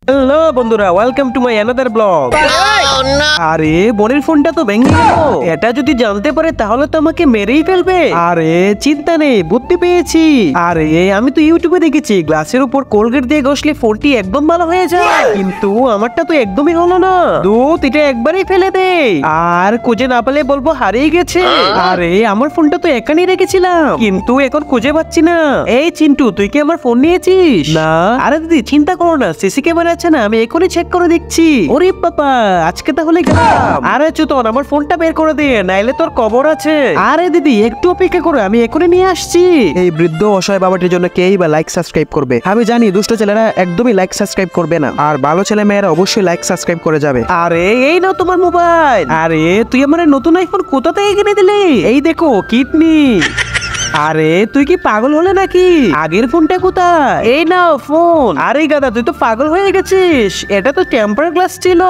Hello বন্ধুরা, welcome to my another blog. আরে বোনের ফোনটা তো ভেঙে গেল। এটা যদি জানতে পারে তাহলে তো আমাকে মেরেই ফেলবে। আরে চিন্তা নেই, বুদ্ধি পেয়েছি। আরে আমি তো ইউটিউবে দেখেছি গ্লাসের উপর কোলগেট দিয়ে ঘষলে ফোনটি একদম ভালো হয়ে যায়, কিন্তু আমারটা তো একদমই হলো না। দুধ এটা একবারই ফেলে দে, আর খুঁজে না পেলে বলবো হারিয়ে গেছে। আরে আমার ফোনটা তো এখানেই রেখেছিলাম, কিন্তু এখন খুঁজে পাচ্ছি না। এই চিন্টু, তুই কি আমার ফোন নিয়েছিস? না। আরে দিদি চিন্তা করো না, সিসি ক্যামেরা আছে না, আমি এখনই চেক করে দেখছি। ওরে বাবা, আজকে তাহলে গেলাম। আরে চুতন, আমার ফোনটা বের করে দে, নাইলে তোর কবর আছে। আরে দিদি একটু অপেক্ষা করো, আমি এখনই নিয়ে আসছি। এই বৃদ্ধ অসহায় বাবাটির জন্য কেই বা লাইক সাবস্ক্রাইব করবে? আমি জানি দুষ্ট ছেলেরা একদমই লাইক সাবস্ক্রাইব করবে না, আর ভালো ছেলে মেয়েরা অবশ্যই লাইক সাবস্ক্রাইব করে যাবে। আরে এই নাও তোমার মোবাইল। আরে তুই আমার নতুন আইফোন কোথা থেকে কিনে দিলি? এই দেখো কিডনি। আরে তুই কি পাগল হলে নাকি? আগের ফোনটা কোথায়? এই নাও ফোন। আরে গাদা, তুই তো পাগল হয়ে গেছিস, এটা তো টেম্পার গ্লাস ছিল।